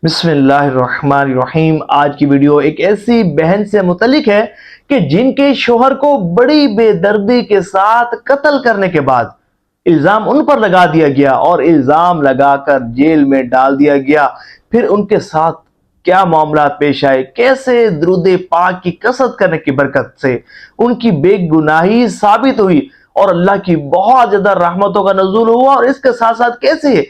بسم اللہ الرحمن الرحیم۔ آج کی ویڈیو ایک ایسی بہن سے متعلق ہے کہ جن کے شوہر کو بڑی بے دردی کے ساتھ قتل کرنے کے بعد الزام ان پر لگا دیا گیا اور الزام لگا کر جیل میں ڈال دیا گیا۔ پھر ان کے ساتھ کیا معاملات پیش آئے، کیسے درود پاک کی کثرت کرنے کی برکت سے ان کی بے گناہی ثابت ہوئی اور اللہ کی بہت زیادہ رحمتوں کا نزول ہوا، اور اس کے ساتھ ساتھ کیسے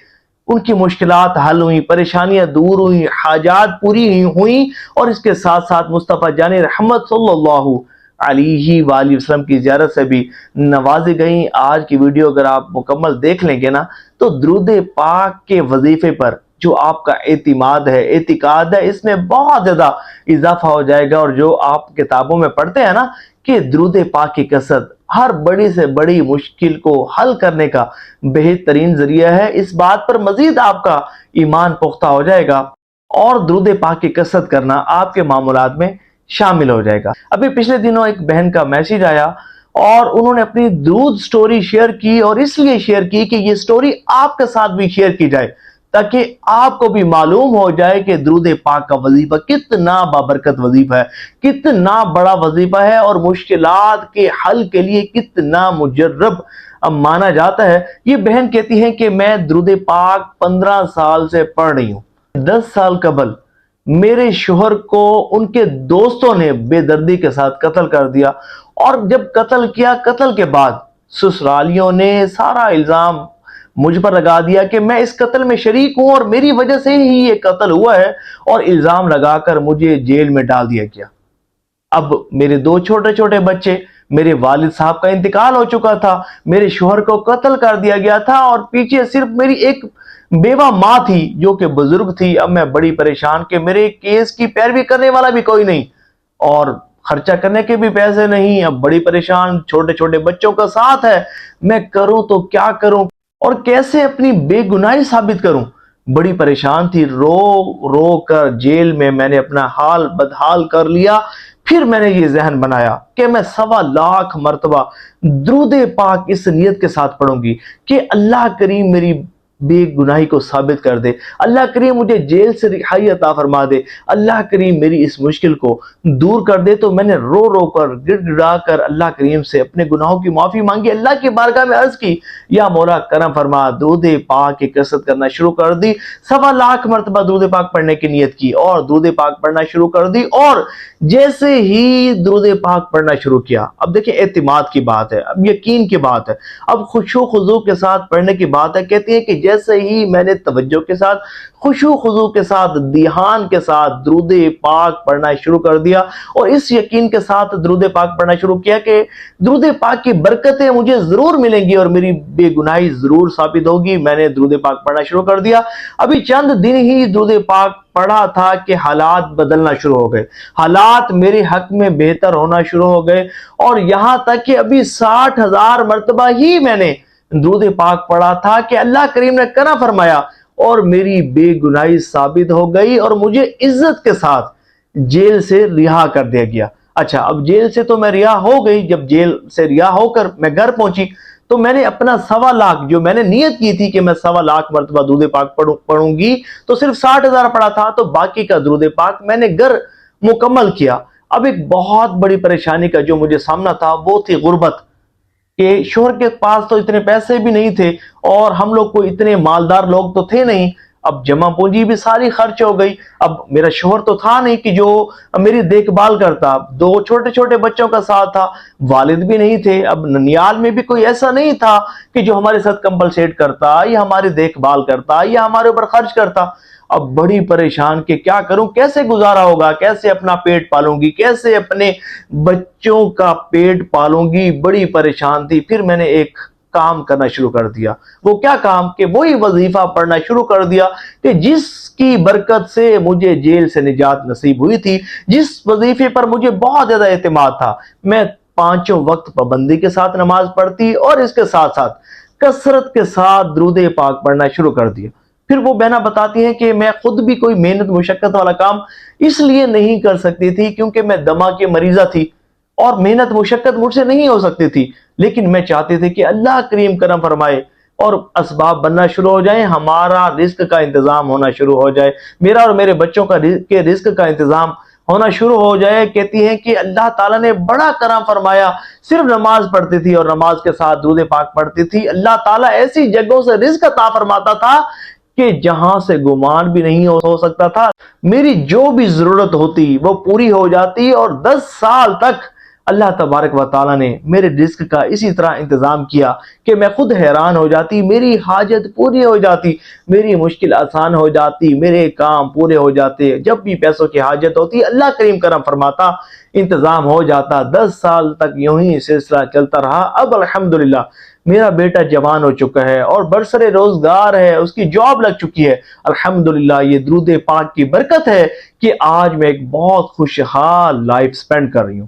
ان کی مشکلات حل ہوئیں، پریشانیاں دور ہوئیں، حاجات پوری ہوئیں، اور اس کے ساتھ ساتھ مصطفیٰ جان رحمت صلی اللہ علیہ وآلہ وسلم کی زیارت سے بھی نوازی گئیں۔ آج کی ویڈیو اگر آپ مکمل دیکھ لیں گے نا تو درود پاک کے وظیفے پر جو آپ کا اعتماد ہے، اعتقاد ہے، اس میں بہت زیادہ اضافہ ہو جائے گا۔ اور جو آپ کتابوں میں پڑھتے ہیں نا کہ درود پاک کی کثرت ہر بڑی سے بڑی مشکل کو حل کرنے کا بہترین ذریعہ ہے، اس بات پر مزید آپ کا ایمان پختہ ہو جائے گا اور درود پاک کی کثرت کرنا آپ کے معمولات میں شامل ہو جائے گا۔ ابھی پچھلے دنوں ایک بہن کا میسیج آیا اور انہوں نے اپنی درود سٹوری شیئر کی، اور اس لیے شیئر کی کہ یہ سٹوری آپ کے ساتھ بھی شیئر کی جائے تاکہ آپ کو بھی معلوم ہو جائے کہ درود پاک کا وظیفہ کتنا بابرکت وظیفہ ہے، کتنا بڑا وظیفہ ہے، اور مشکلات کے حل کے لیے کتنا مجرب مانا جاتا ہے۔ یہ بہن کہتی ہیں کہ میں درود پاک 15 سال سے پڑھ رہی ہوں۔ 10 سال قبل میرے شوہر کو ان کے دوستوں نے بے دردی کے ساتھ قتل کر دیا، اور جب قتل کیا، قتل کے بعد سسرالیوں نے سارا الزام مجھ پر لگا دیا کہ میں اس قتل میں شریک ہوں اور میری وجہ سے ہی یہ قتل ہوا ہے، اور الزام لگا کر مجھے جیل میں ڈال دیا گیا۔ اب میرے 2 چھوٹے چھوٹے بچے، میرے والد صاحب کا انتقال ہو چکا تھا، میرے شوہر کو قتل کر دیا گیا تھا، اور پیچھے صرف میری ایک بیوہ ماں تھی جو کہ بزرگ تھی۔ اب میں بڑی پریشان کہ میرے کیس کی پیروی کرنے والا بھی کوئی نہیں اور خرچہ کرنے کے بھی پیسے نہیں۔ اب بڑی پریشان، چھوٹے چھوٹے بچوں کا ساتھ ہے، میں کروں تو کیا کروں اور کیسے اپنی بے گناہی ثابت کروں؟ بڑی پریشان تھی، رو رو کر جیل میں نے اپنا حال بدحال کر لیا۔ پھر میں نے یہ ذہن بنایا کہ میں 1.25 لاکھ مرتبہ درود پاک اس نیت کے ساتھ پڑھوں گی کہ اللہ کریم میری بے گناہی کو ثابت کر دے، اللہ کریم مجھے جیل سے رہائی عطا فرما دے، اللہ کریم میری اس مشکل کو دور کر دے۔ تو میں نے رو رو کر گڑ گڑا کر اللہ کریم سے اپنے گناہوں کی معافی مانگی، اللہ کی بارگاہ میں عرض کی یا مولا کرم فرما۔ درود پاک کی کثرت کرنا شروع کر دی، 1.25 لاکھ مرتبہ درود پاک پڑھنے کی نیت کی اور درود پاک پڑھنا شروع کر دی، اور جیسے ہی درود پاک پڑھنا شروع کیا، اب دیکھیں اعتماد کی بات ہے، اب یقین کی بات ہے، اب خشوع خضوع کے ساتھ پڑھنے کی بات ہے۔ کہتی ہیں کہ جیسے ہی میں نے توجہ کے ساتھ، خشوع خضوع کے ساتھ، دھیان کے ساتھ درود پاک پڑھنا شروع کر دیا، اور اس یقین کے ساتھ درود پاک پڑھنا شروع کیا کہ درود پاک کی برکتیں مجھے ضرور ملیں گی اور میری بے گناہی ضرور ثابت ہوگی، میں نے درود پاک پڑھنا شروع کر دیا۔ ابھی چند دن ہی درود پاک پڑھا تھا کہ حالات بدلنا شروع ہو گئے، حالات میرے حق میں بہتر ہونا شروع ہو گئے، اور یہاں تک کہ ابھی 60,000 مرتبہ ہی میں نے درود پاک پڑھا تھا کہ اللہ کریم نے کرم فرمایا اور میری بے گناہی ثابت ہو گئی اور مجھے عزت کے ساتھ جیل سے رہا کر دیا گیا۔ اچھا، اب جیل سے تو میں رہا ہو گئی، جب جیل سے رہا ہو کر میں گھر پہنچی تو میں نے اپنا 1.25 لاکھ جو میں نے نیت کی تھی کہ میں 1.25 لاکھ مرتبہ درود پاک پڑھوں گی، تو صرف 60,000 پڑھا تھا، تو باقی کا درود پاک میں نے گھر مکمل کیا۔ اب ایک بہت بڑی پریشانی کا جو مجھے سامنا تھا وہ تھی غربت، کہ شوہر کے پاس تو اتنے پیسے بھی نہیں تھے اور ہم لوگ کو اتنے مالدار لوگ تو تھے نہیں، اب جمع پونجی بھی ساری خرچ ہو گئی۔ اب میرا شوہر تو تھا نہیں کہ جو میری دیکھ بھال کرتا، 2 چھوٹے چھوٹے بچوں کا ساتھ تھا، والد بھی نہیں تھے، اب ننیال میں بھی کوئی ایسا نہیں تھا کہ جو ہمارے ساتھ کمپلسیٹ کرتا یا ہماری دیکھ بھال کرتا یا ہمارے اوپر خرچ کرتا۔ اب بڑی پریشان کہ کیا کروں، کیسے گزارا ہوگا، کیسے اپنا پیٹ پالوں گی، کیسے اپنے بچوں کا پیٹ پالوں گی، بڑی پریشان تھی۔ پھر میں نے ایک کام کرنا شروع کر دیا، وہ کیا کام کہ وہی وظیفہ پڑھنا شروع کر دیا کہ جس کی برکت سے مجھے جیل سے نجات نصیب ہوئی تھی، جس وظیفے پر مجھے بہت زیادہ اعتماد تھا۔ میں 5 وقت پابندی کے ساتھ نماز پڑھتی اور اس کے ساتھ ساتھ کثرت کے ساتھ درود پاک پڑھنا شروع کر دیا۔ پھر وہ بہنہ بتاتی ہیں کہ میں خود بھی کوئی محنت مشقت والا کام اس لیے نہیں کر سکتی تھی کیونکہ میں دمہ کی مریضہ تھی اور محنت مشقت مجھ سے نہیں ہو سکتی تھی، لیکن میں چاہتی تھی کہ اللہ کریم کرم فرمائے، اور اسباب بننا شروع ہو جائیں, ہمارا رزق کا انتظام ہونا شروع ہو جائے, میرا اور میرے بچوں کا رزق کا انتظام ہونا شروع ہو جائے. کہتی ہیں کہ اللہ تعالیٰ نے بڑا کرم فرمایا, صرف نماز پڑھتی تھی اور نماز کے ساتھ درود پاک پڑھتی تھی, اللہ تعالیٰ ایسی جگہوں سے رزق عطا فرماتا تھا کہ جہاں سے گمان بھی نہیں ہو سکتا تھا. میری جو بھی ضرورت ہوتی وہ پوری ہو جاتی, اور 10 سال تک اللہ تبارک و تعالیٰ نے میرے رزق کا اسی طرح انتظام کیا کہ میں خود حیران ہو جاتی, میری حاجت پوری ہو جاتی, میری مشکل آسان ہو جاتی, میرے کام پورے ہو جاتے. جب بھی پیسوں کی حاجت ہوتی اللہ کریم کرم فرماتا, انتظام ہو جاتا. 10 سال تک یوں ہی سلسلہ چلتا رہا. اب الحمدللہ میرا بیٹا جوان ہو چکا ہے اور برسر روزگار ہے, اس کی جاب لگ چکی ہے. الحمدللہ یہ درود پاک کی برکت ہے کہ آج میں ایک بہت خوشحال لائف سپینڈ کر رہی ہوں.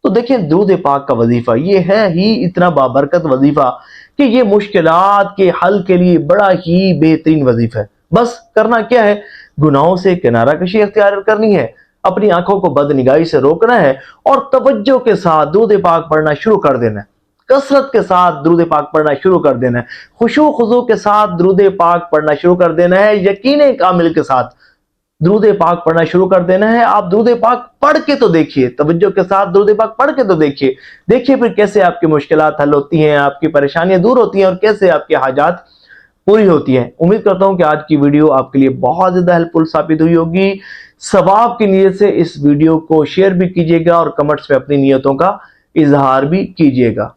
تو دیکھیں درود پاک کا وظیفہ یہ ہے ہی اتنا بابرکت وظیفہ کہ یہ مشکلات کے حل کے لیے بڑا ہی بہترین وظیفہ ہے. بس کرنا کیا ہے, گناہوں سے کنارہ کشی اختیار کرنی ہے, اپنی آنکھوں کو بد نگاہی سے روکنا ہے اور توجہ کے ساتھ درود پاک پڑھنا شروع کر دینا ہے. کثرت کے ساتھ درود پاک پڑھنا شروع کر دینا ہے, خشوع خضوع کے ساتھ درود پاک پڑھنا شروع کر دینا ہے, یقین کامل کے ساتھ درود پاک پڑھنا شروع کر دینا ہے. آپ درود پاک پڑھ کے تو دیکھیے, توجہ کے ساتھ درود پاک پڑھ کے تو دیکھیے پھر کیسے آپ کی مشکلات حل ہوتی ہیں, آپ کی پریشانیاں دور ہوتی ہیں اور کیسے آپ کی حاجات پوری ہوتی ہیں. امید کرتا ہوں کہ آج کی ویڈیو آپ کے لیے بہت زیادہ ہیلپ فل ثابت ہوئی ہوگی. ثواب کی نیت سے اس ویڈیو کو شیئر بھی کیجیے گا اور کمنٹس میں اپنی نیتوں کا اظہار بھی کیجیے گا.